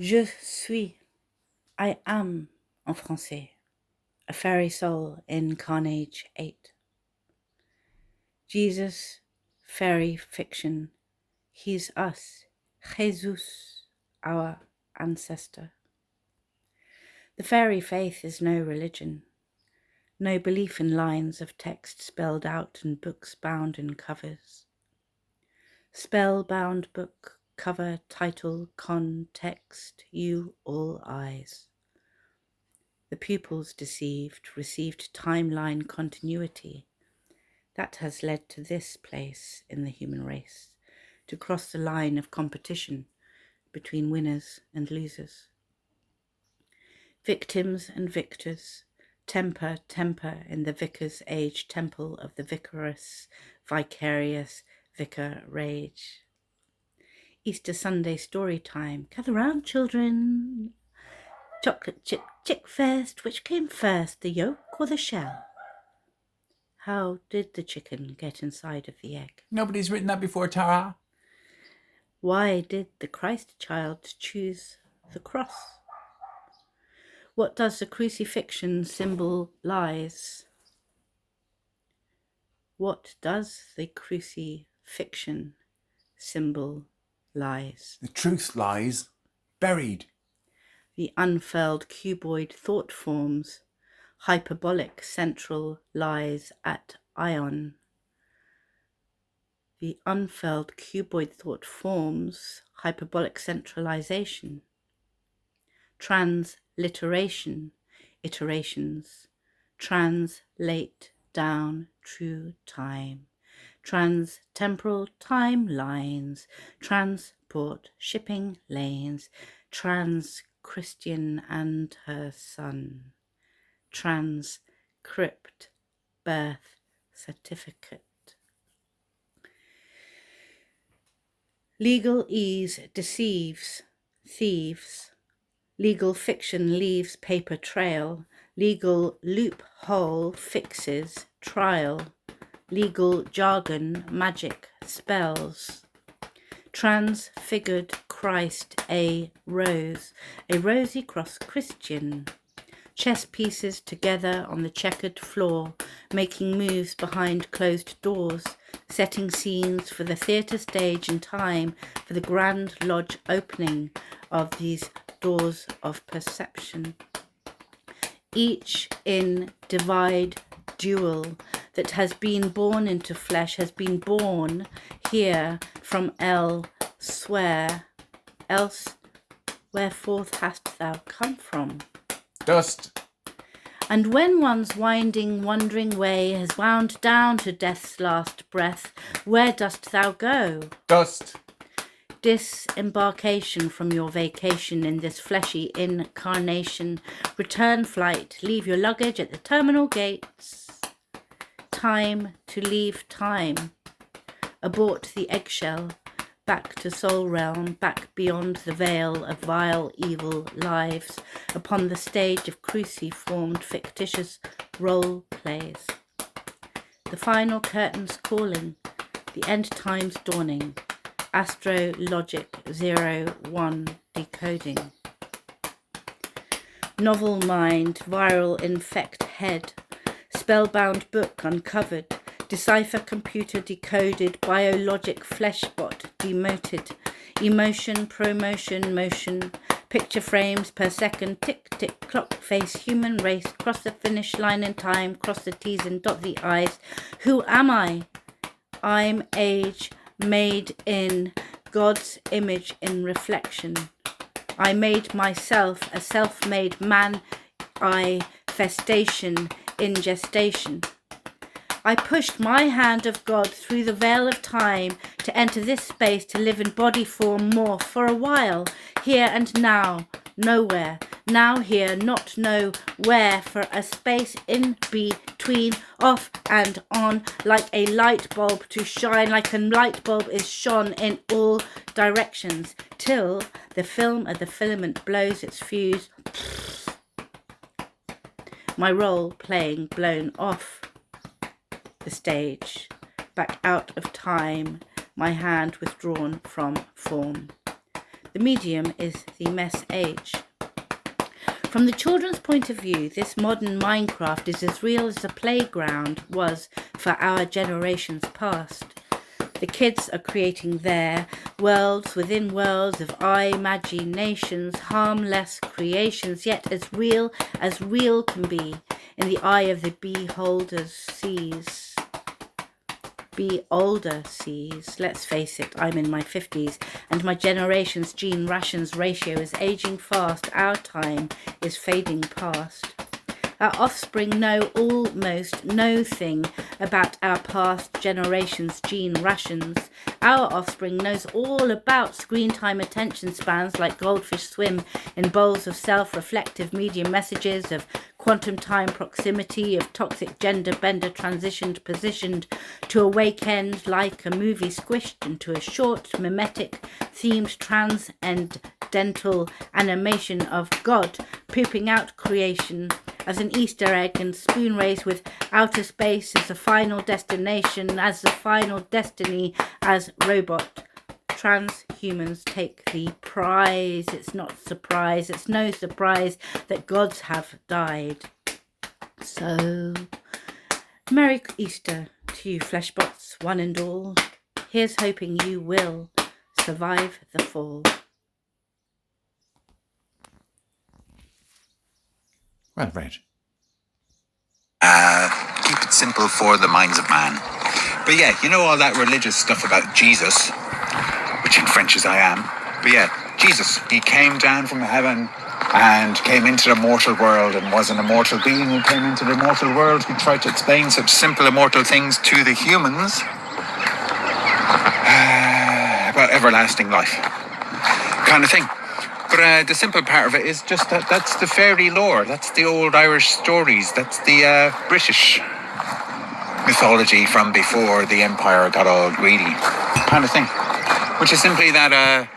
Je suis, I am, en français, a fairy soul in Carnage 8. Jesus, fairy fiction, he's us, Jesus, our ancestor. The fairy faith is no religion, no belief in lines of text spelled out and books bound in covers. Spell-bound book, cover, title, context, you all eyes. The pupils deceived received timeline continuity. That has led to this place in the human race, to cross the line of competition between winners and losers. Victims and victors, temper in the vicar's age temple of the vicarious, vicaRage. Easter Sunday story time. Gather round, children. Chocolate chip chick fest. Which came first, the yolk or the shell? How did the chicken get inside of the egg? Nobody's written that before, Tara. Why did the Christ child choose the cross? What does the crucifixion symbolize? What does the crucifixion symbolize? The truth lies buried. The unfurled cuboid thought forms, hyperbolic central lies at ion. The unfurled cuboid thought forms, hyperbolic centralization. Transliteration, iterations. Translate down true time. Trans-temporal timelines. Transport shipping lanes. Trans-Christian and her son. Transcript birth certificate. Legal ease deceives thieves. Legal fiction leaves paper trail. Legal loophole fixes trial. Legal jargon magic spells. Transfigured Christ a rosy cross Christian. Chess pieces together on the checkered floor, making moves behind closed doors, setting scenes for the theatre stage and time for the grand lodge opening of these doors of perception. Each in divide dual that has been born into flesh, has been born here from elsewhere. Else, whereforth hast thou come from? Dust. And when one's winding, wandering way has wound down to death's last breath, where dost thou go? Dust. Disembarkation from your vacation in this fleshy incarnation. Return flight, leave your luggage at the terminal gates. Time to leave time. Abort the eggshell. Back to soul realm, back beyond the veil of vile, evil lives, upon the stage of cruciformed, fictitious role plays. The final curtains calling, the end times dawning, astrologic 01 decoding. Novel mind, viral infect head, spellbound book uncovered, decipher computer decoded, biologic fleshbot demoted, emotion, promotion, motion, picture frames per second, tick, tick, clock face, human race, cross the finish line in time, cross the T's and dot the I's. Who am I? I'm age made in God's image in reflection. I made myself a self-made man, I festation in gestation. I pushed my hand of God through the veil of time to enter this space, to live in body form more for a while, here and now, nowhere, now here, not know where, for a space in between, off and on, like a light bulb to shine, like a light bulb is shone in all directions, till the film of the filament blows its fuse. My role playing blown off the stage, back out of time, my hand withdrawn from form. The medium is the mess age. From the children's point of view, this modern Minecraft is as real as the playground was for our generations past. The kids are creating their worlds within worlds of imaginations, harmless creations, yet as real can be in the eye of the beholder's sees. Be older sees. Let's face it, I'm in my 50s and my generation's gene rations ratio is aging fast. Our time is fading past. Our offspring know almost nothing about our past generation's gene rations. Our offspring knows all about screen time attention spans like goldfish swim in bowls of self-reflective medium messages, of quantum time proximity, of toxic gender bender positioned to a weekend like a movie squished into a short mimetic themed transcendental animation of God pooping out creation as an Easter egg and spoon race with outer space as the final destination, as the final destiny, as robot. Transhumans take the prize. It's not surprise. It's no surprise that gods have died. So, Merry Easter to you fleshbots, one and all. Here's hoping you will survive the fall. Well read. Keep it simple for the minds of man. But yeah, you know all that religious stuff about Jesus, which in French is I am. But yeah, Jesus, he came down from heaven and came into the mortal world and was an immortal being who came into the mortal world who tried to explain such simple immortal things to the humans about everlasting life kind of thing. But the simple part of it is just that's the fairy lore. That's the old Irish stories. That's the British mythology from before the empire got all greedy kind of thing. Which is simply that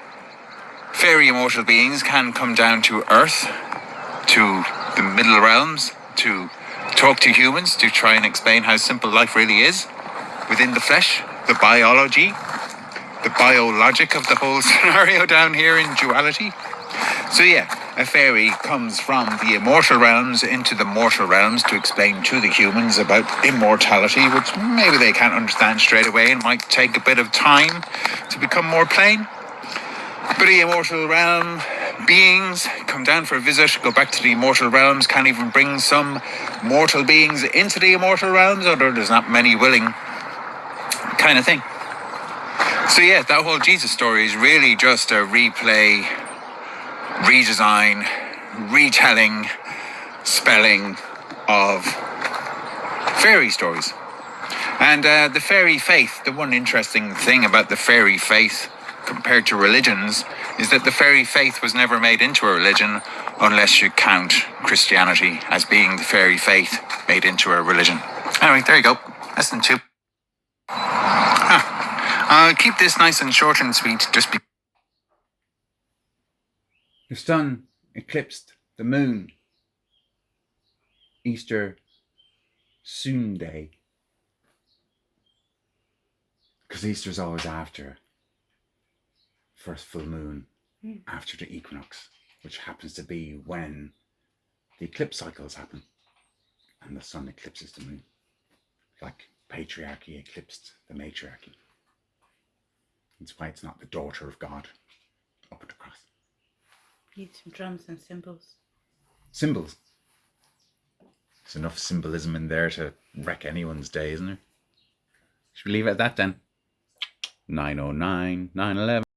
fairy immortal beings can come down to Earth, to the middle realms, to talk to humans, to try and explain how simple life really is within the flesh, the biology, the biologic of the whole scenario down here in duality. So yeah, a fairy comes from the immortal realms into the mortal realms to explain to the humans about immortality, which maybe they can't understand straight away and might take a bit of time to become more plain. But the immortal realm beings come down for a visit, go back to the immortal realms, can't even bring some mortal beings into the immortal realms, or there's not many willing kind of thing. So yeah, that whole Jesus story is really just a replay, redesign, retelling, spelling of fairy stories. And the fairy faith, the one interesting thing about the fairy faith compared to religions is that the fairy faith was never made into a religion unless you count Christianity as being the fairy faith made into a religion. Anyway, there you go. Lesson 2. I'll keep this nice and short and sweet just because The sun eclipsed the moon. Easter Sunday. Because Easter's always after first full moon, after the equinox, which happens to be when the eclipse cycles happen and the sun eclipses the moon. Like patriarchy eclipsed the matriarchy. That's why it's not the daughter of God up at the cross. Need some drums and cymbals. Symbols. There's enough symbolism in there to wreck anyone's day, isn't there? Should we leave it at that then? 9:09, 9:11.